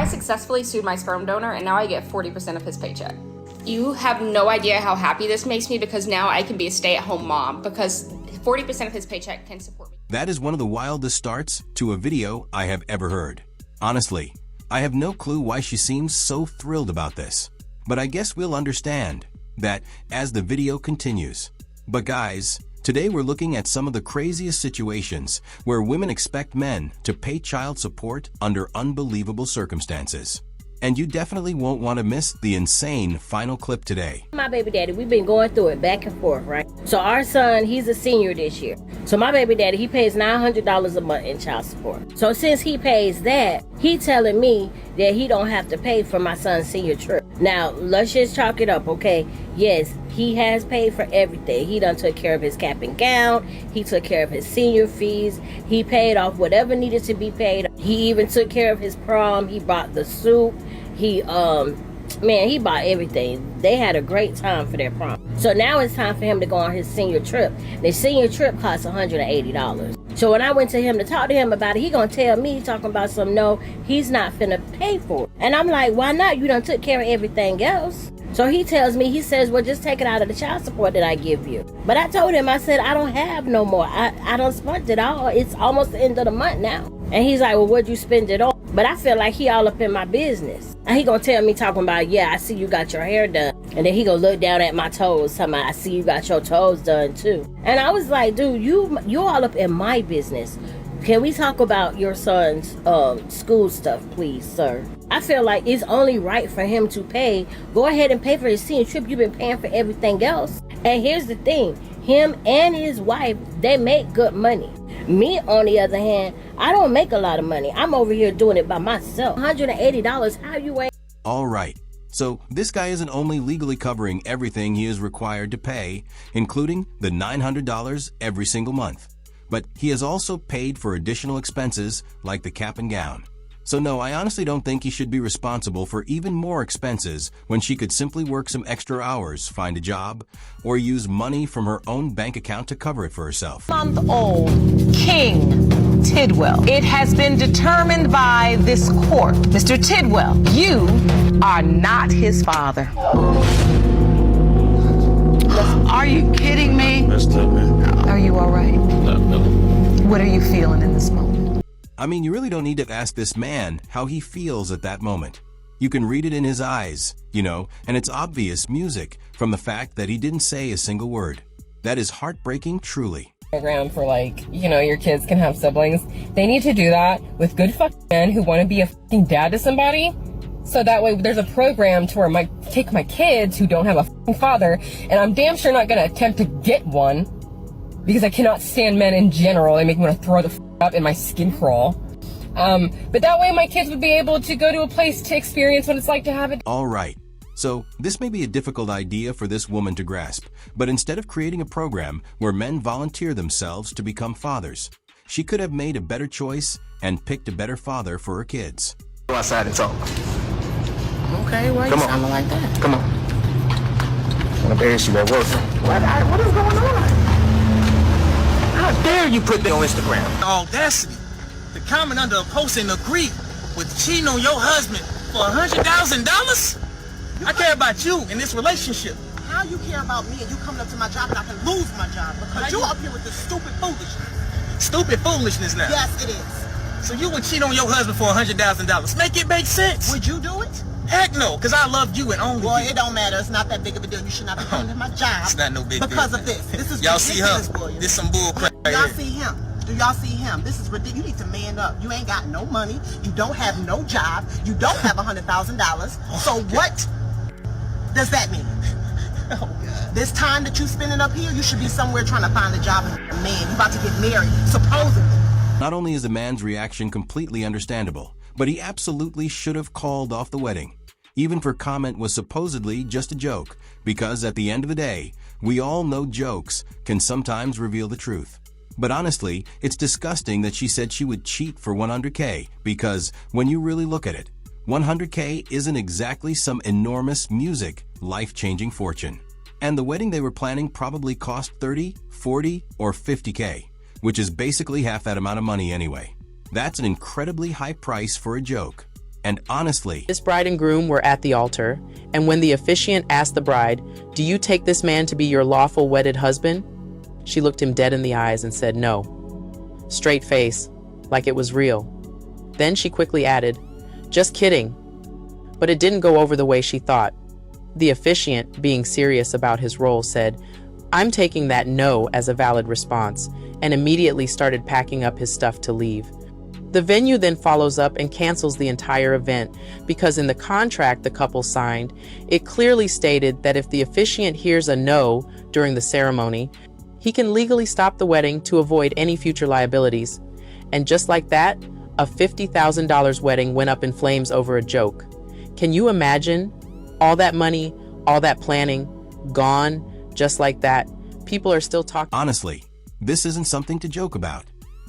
I successfully sued my sperm donor and now I get 40% of his paycheck. You have no idea how happy this makes me because now I can be a stay-at-home mom because 40% of his paycheck can support me. That is one of the wildest starts to a video I have ever heard. Honestly, I have no clue why she seems so thrilled about this. But I guess we'll understand that as the video continues. But guys, today we're looking at some of the craziest situations where women expect men to pay child support under unbelievable circumstances. And you definitely won't want to miss the insane final clip today. My baby daddy, we've been going through it back and forth, right? So our son, he's a senior this year. So my baby daddy, he pays $900 a month in child support. So since he pays that, he telling me that he don't have to pay for my son's senior trip. Now, let's just chalk it up, okay? Yes, he has paid for everything. He done took care of his cap and gown. He took care of his senior fees. He paid off whatever needed to be paid. He even took care of his prom. He bought the suit. He bought everything. They had a great time for their prom. So now it's time for him to go on his senior trip. The senior trip costs $180. So when I went to him to talk to him about it, he gonna tell me, talking about some, no, he's not finna pay for it. And I'm like, why not? You done took care of everything else. So he tells me, he says, well, just take it out of the child support that I give you. But I told him, I said, I don't have no more. I don't spent it all. It's almost the end of the month now. And he's like, well, what'd you spend it on? But I feel like he all up in my business. And he gonna tell me, talking about, yeah, I see you got your hair done. And then he gonna look down at my toes, talking about, I see you got your toes done too. And I was like, dude, you all up in my business. Can we talk about your son's school stuff, please, sir? I feel like it's only right for him to pay. Go ahead and pay for his senior trip. You've been paying for everything else. And here's the thing. Him and his wife, they make good money. Me, on the other hand, I don't make a lot of money. I'm over here doing it by myself. $180, how you ain't? All right. So this guy isn't only legally covering everything he is required to pay, including the $900 every single month, but he has also paid for additional expenses like the cap and gown. So no, I honestly don't think he should be responsible for even more expenses when she could simply work some extra hours, find a job, or use money from her own bank account to cover it for herself. Month-old King Tidwell. It has been determined by this court, Mr. Tidwell, you are not his father. Are you kidding me? Are you all right? No. What are you feeling in this moment? I mean, you really don't need to ask this man how he feels at that moment. You can read it in his eyes, and it's obvious music from the fact that he didn't say a single word. That is heartbreaking, truly. Program for your kids can have siblings. They need to do that with good fucking men who want to be a fucking dad to somebody. So that way there's a program to where I take my kids who don't have a fucking father, and I'm damn sure not going to attempt to get one because I cannot stand men in general. They make me want to throw the up and my skin crawl. But that way my kids would be able to go to a place to experience what it's like to have it. All right. So this may be a difficult idea for this woman to grasp, but instead of creating a program where men volunteer themselves to become fathers, she could have made a better choice and picked a better father for her kids. Go outside and talk. Okay, why you sounding like that? Come on. I'm gonna embarrass you at work. What is going on? How dare you put that on Instagram? The audacity to comment under a post and agree with cheating on your husband for $100,000? I care about you in this relationship. How you care about me and you coming up to my job and I can lose my job because you up here with this stupid foolishness. Stupid foolishness now. Yes, it is. So you would cheat on your husband for $100,000. Make it make sense. Would you do it? Heck no, because I love you and only Boy, you. it don't matter. It's not that big of a deal. You should not be coming to my job. It's not no big deal. Because of this. This is y'all see her? William. This some bull crap Do right y'all here. see him? Do y'all see him? This is ridiculous. You need to man up. You ain't got no money. You don't have no job. You don't have $100,000. So what does that mean? Oh, God. This time that you spending up here, you should be somewhere trying to find a job as a man. You about to get married, supposedly. Not only is the man's reaction completely understandable, but he absolutely should have called off the wedding. Even if her comment was supposedly just a joke, because at the end of the day, we all know jokes can sometimes reveal the truth. But honestly, it's disgusting that she said she would cheat for $100K, because when you really look at it, $100K isn't exactly some enormous music, life-changing fortune. And the wedding they were planning probably cost $30, $40, or $50K, which is basically half that amount of money anyway. That's an incredibly high price for a joke. And honestly, This bride and groom were at the altar, and when the officiant asked the bride, "Do you take this man to be your lawful wedded husband?" she looked him dead in the eyes and said no. Straight face, like it was real. Then she quickly added, "Just kidding." But it didn't go over the way she thought. The officiant, being serious about his role, said, "I'm taking that no as a valid response," and immediately started packing up his stuff to leave. The venue then follows up and cancels the entire event because in the contract the couple signed, it clearly stated that if the officiant hears a no during the ceremony, he can legally stop the wedding to avoid any future liabilities. And just like that, a $50,000 wedding went up in flames over a joke. Can you imagine? All that money, all that planning, gone just like that. People are still talking. honestly, this isn't something to joke about.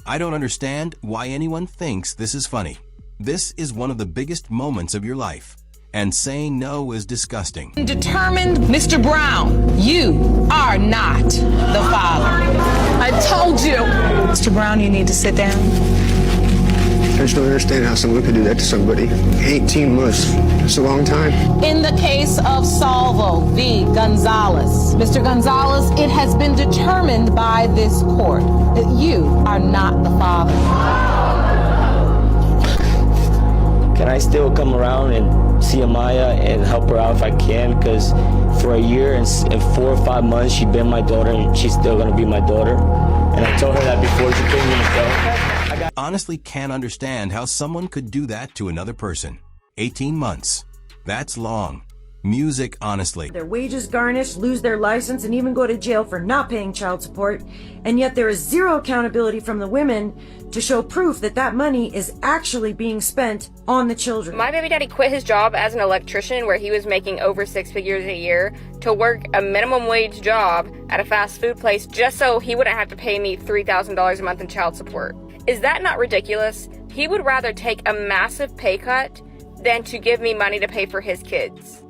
I don't understand why anyone thinks this is funny. This is one of the biggest moments of your life, and saying no is disgusting. Determined, Mr. Brown, you are not the father. I told you. Mr. Brown, you need to sit down. I just don't understand how someone could do that to somebody. 18 months. That's a long time. In the case of Salvo v. Gonzalez, Mr. Gonzalez, it has been determined by this court that you are not the father. Can I still come around and see Amaya and help her out if I can? Because for a year and 4 or 5 months, she's been my daughter, and she's still going to be my daughter. And I told her that before she came in the show. Honestly can't understand how someone could do that to another person. 18 months. That's long. Music, honestly. Their wages garnished, lose their license, and even go to jail for not paying child support. And yet there is zero accountability from the women to show proof that that money is actually being spent on the children. My baby daddy quit his job as an electrician where he was making over 6 figures a year to work a minimum wage job at a fast food place just so he wouldn't have to pay me $3,000 a month in child support. Is that not ridiculous? He would rather take a massive pay cut than to give me money to pay for his kids.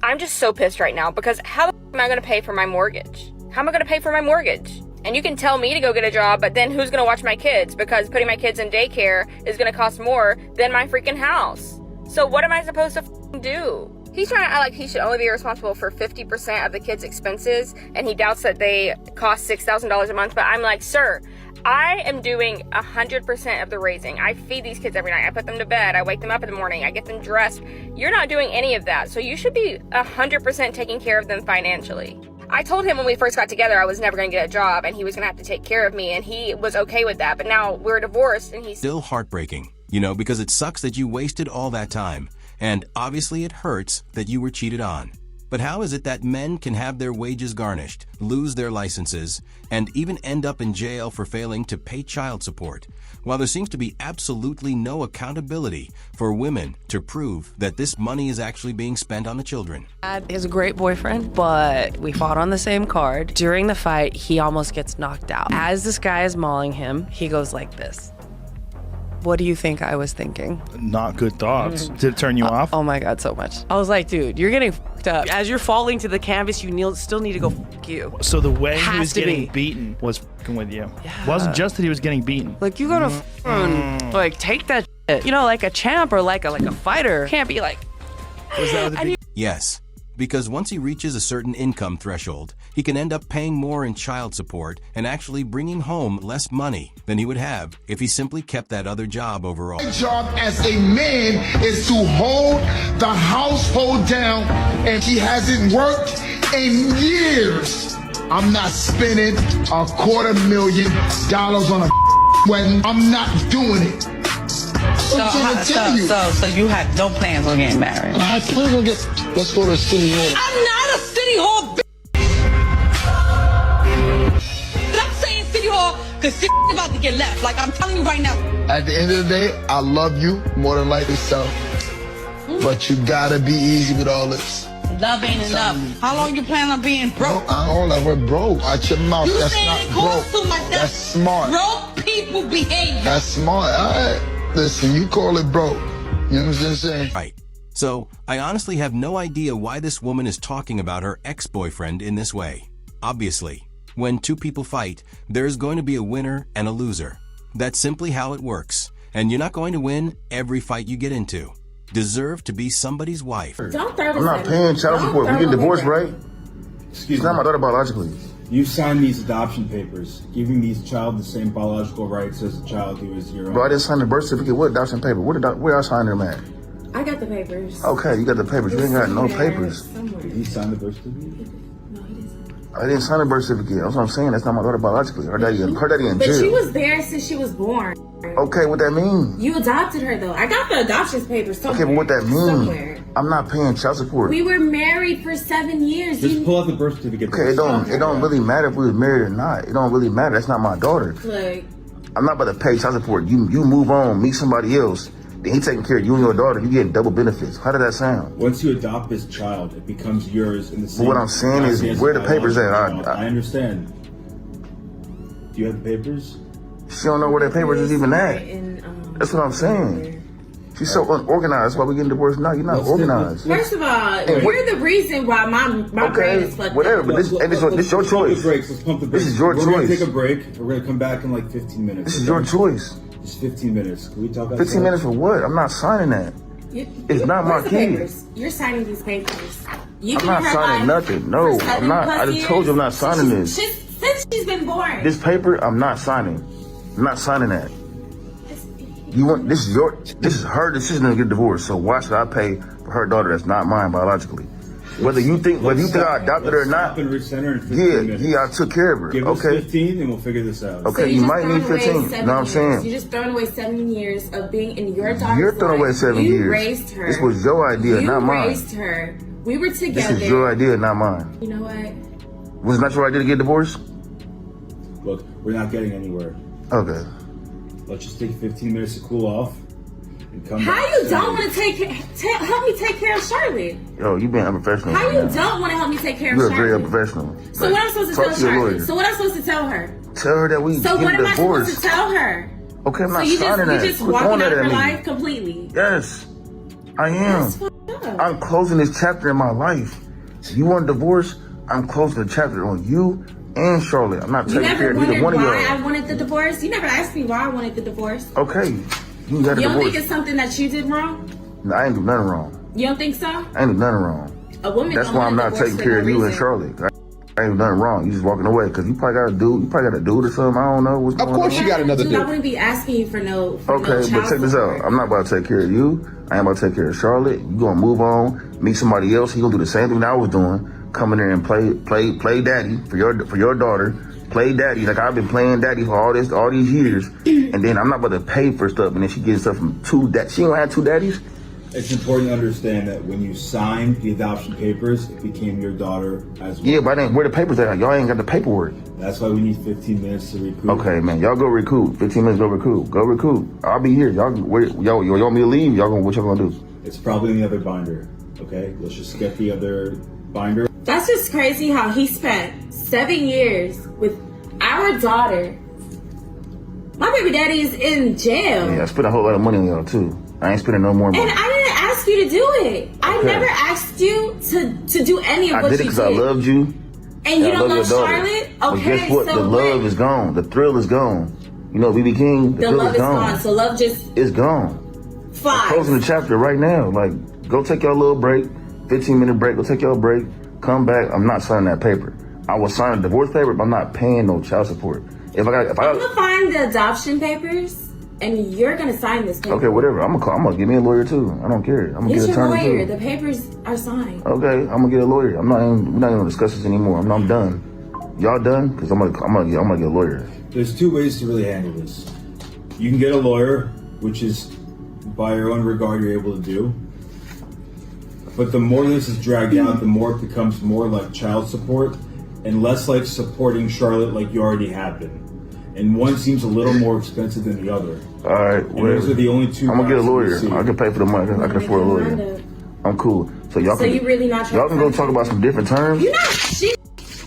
I'm just so pissed right now because how the f am I going to pay for my mortgage? How am I going to pay for my mortgage? And you can tell me to go get a job, but then who's going to watch my kids? Because putting my kids in daycare is going to cost more than my freaking house. So what am I supposed to do? He's trying to act like he should only be responsible for 50% of the kids' expenses, and he doubts that they cost $6,000 a month. But I'm like, sir, I am doing 100% of the raising. I feed these kids every night. I put them to bed. I wake them up in the morning. I get them dressed. You're not doing any of that. So you should be 100% taking care of them financially. I told him when we first got together I was never going to get a job and he was going to have to take care of me, and he was okay with that. But now we're divorced and he's Still heartbreaking, you know, because it sucks that you wasted all that time. And obviously it hurts that you were cheated on. But how is it that men can have their wages garnished, lose their licenses, and even end up in jail for failing to pay child support, while there seems to be absolutely no accountability for women to prove that this money is actually being spent on the children? Dad is a great boyfriend, but we fought on the same card. During the fight, he almost gets knocked out. As this guy is mauling him, he goes like this. What do you think I was thinking? Not good thoughts. Did it turn you off? Oh my God, so much. I was like, dude, you're getting fucked up. As you're falling to the canvas, you still need to go fuck you. So the way he Has was to getting be. beaten was fucking with you. Yeah. Wasn't just that he was getting beaten. Like, you gotta like take that shit. You know, like a champ or like a fighter. Can't be like. Was that with the Yes, because once he reaches a certain income threshold, he can end up paying more in child support and actually bringing home less money than he would have if he simply kept that other job overall. My job as a man is to hold the household down, and he hasn't worked in years. I'm not spending $250,000 on a wedding. I'm not doing it. So you have no plans on getting married? I plan on let's go to City Hall. I'm not a City Hall bitch. I'm saying City Hall because shit about to get left. Like, I'm telling you right now. At the end of the day, I love you more than like yourself. But you gotta be easy with all this. Love ain't enough. How long you plan on being broke? I don't ever broke. Watch your mouth. You That's saying not it costs broke. too much? That's smart. Broke people behave. That's smart. All right. Listen, you call it broke. You know what I'm saying? Right. So, I honestly have no idea why this woman is talking about her ex-boyfriend in this way. Obviously, when two people fight, there's going to be a winner and a loser. That's simply how it works. And you're not going to win every fight you get into. deserve to be somebody's wife. Don't throw this I'm not at paying me. child Don't support. We throw get it divorced, at me. right? She's not my daughter biologically. You signed these adoption papers, giving these child the same biological rights as the child who is your own. Bro, I didn't sign the birth certificate. What adoption paper? Where I signed them at? I got the papers. Okay, you got the papers. You ain't got no papers. Did he sign the birth certificate? I didn't sign a birth certificate. That's what I'm saying. That's not my daughter biologically. Her daddy in But jail. she was there since she was born. Okay, what that mean? You adopted her though. I got the adoption papers somewhere. Okay, but what that mean? Somewhere. I'm not paying child support. We were married for 7 years. Just pull out the birth certificate. Okay, it don't really matter if we was married or not. It don't really matter. That's not my daughter. Like, I'm not about to pay child support. You move on, meet somebody else. Then he taking care of you and your daughter. You getting double benefits. How did that sound? Once you adopt this child, it becomes yours in the same. But what I'm saying is, where the papers at? I understand. Do you have the papers? She don't know where the papers is even at. That's what I'm saying. She's so unorganized. That's why we getting divorced now. You're not organized. first of all, you're the reason why my brain is fucked whatever. up. But this your choice. Let's pump the brakes. This is your We're gonna choice. take a break. We're gonna come back in like 15 minutes. This is your choice. Just 15 minutes. Can we talk about 15 minutes for what? I'm not signing that. It's not my Where's the key. papers? You're signing these papers. You I'm not signing nothing. No, I'm not. I just told you I'm not signing this. Since she's been born. This paper, I'm not signing. I'm not signing that. You want this is her decision to get divorced. So why should I pay for her daughter that's not mine biologically? Whether you think I adopted her or not. Yeah, I took care of her. Give us Okay. 15 and we'll figure this out. Okay, you might need 15. You know what I'm saying? You're just throwing away 7 years of being in your daughter's You're throwing away life. 7 You years. raised her. This was your idea, not mine. You raised her. We were together. This is your idea, not mine. You know what? Was it not your idea to get divorced? Look, we're not getting anywhere. Okay. Let's just take 15 minutes to cool off and come How back. you don't want to help me take care of Charlotte? Yo, you being unprofessional. How right you now. don't want to help me take care of You're Charlotte? very unprofessional. So what I'm supposed to Talk tell to your Charlotte? lawyer. So what I'm supposed to tell her? Tell her that we So what getting am I supposed divorced. to tell her? Okay, I'm So not you signing that. just Quit walking throwing out that of at her me. life completely? Yes, I am. I'm closing this chapter in my life. You want a divorce? I'm closing the chapter on you and Charlotte. I'm not You taking care never of either wondered one of why I y'all. wanted the divorce? You never asked me why I wanted the divorce. Okay, you got a You don't think divorce. it's something that you did wrong? No, I ain't do nothing wrong. You don't think so? I ain't do nothing wrong. A woman That's don't why I'm want a not divorce taking for care no of you and reason. Charlotte. I ain't do nothing wrong. You just walking away because you probably got a dude. You probably got a dude or something. I don't know what's going on. Dude, I wouldn't be asking you for no. For no Okay, but child check this support. out. I'm not about to take care of you. I ain't about to take care of Charlotte. You gonna move on, meet somebody else. He gonna do the same thing that I was doing. Come in there and play daddy for your daughter. Play daddy like I've been playing daddy for all these years. And then I'm not about to pay for stuff. And then she gets stuff from two daddies. She don't have two daddies. It's important to understand that when you signed the adoption papers, it became your daughter as well. Yeah, but I didn't. Where the papers at? Y'all ain't got the paperwork. That's why we need 15 minutes to recoup. Okay, man. Y'all go recoup. 15 minutes. Go recoup. Go recoup. I'll be here. Y'all want me to leave? What y'all gonna do? It's probably in the other binder. Okay, let's just get the other binder. That's just crazy how he spent 7 years with our daughter. My baby daddy is in jail. Yeah, I spent a whole lot of money on y'all too. I ain't spending no more money. And I didn't ask you to do it. I Okay. never asked you to do any of I what did it you because I did. loved you. And you I don't love love your daughter. Charlotte? But Okay, guess what? so The love is gone. The thrill is gone. You know, BB King, the thrill love is is gone. gone. So love just It's gone. flies. I'm closing the chapter right now. Like, go take your little break, 15-minute break. Go take your break. Come back. I'm not signing that paper. I will sign a divorce paper, but I'm not paying no child support. If I I'm gonna find the adoption papers, and you're gonna sign this paper. okay, whatever. I'm gonna give me a lawyer too. I don't care. I'm gonna Get get an your attorney lawyer. too. The papers are signed. Okay, I'm gonna get a lawyer. We're not even gonna discuss this anymore. I'm done. Y'all done? Cause I'm gonna get a lawyer. There's two ways to really handle this. You can get a lawyer, which is by your own regard you're able to do. But the more this is dragged out, the more it becomes more like child support and less like supporting Charlotte like you already have been. And one seems a little more expensive than the other. All right, And those are the only two. I'm gonna get a routes we lawyer. see. I can pay for the money. I can afford a lawyer. I'm cool. So y'all So can. you really not trying Y'all can to go find talk about some different terms. You're not shit.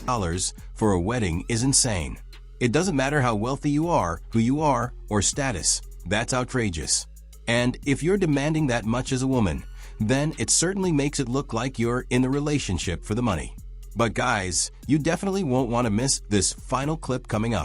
$1 for a wedding is insane. It doesn't matter how wealthy you are, who you are, or status. That's outrageous. And if you're demanding that much as a woman, then it certainly makes it look like you're in the relationship for the money. But guys, you definitely won't want to miss this final clip coming up.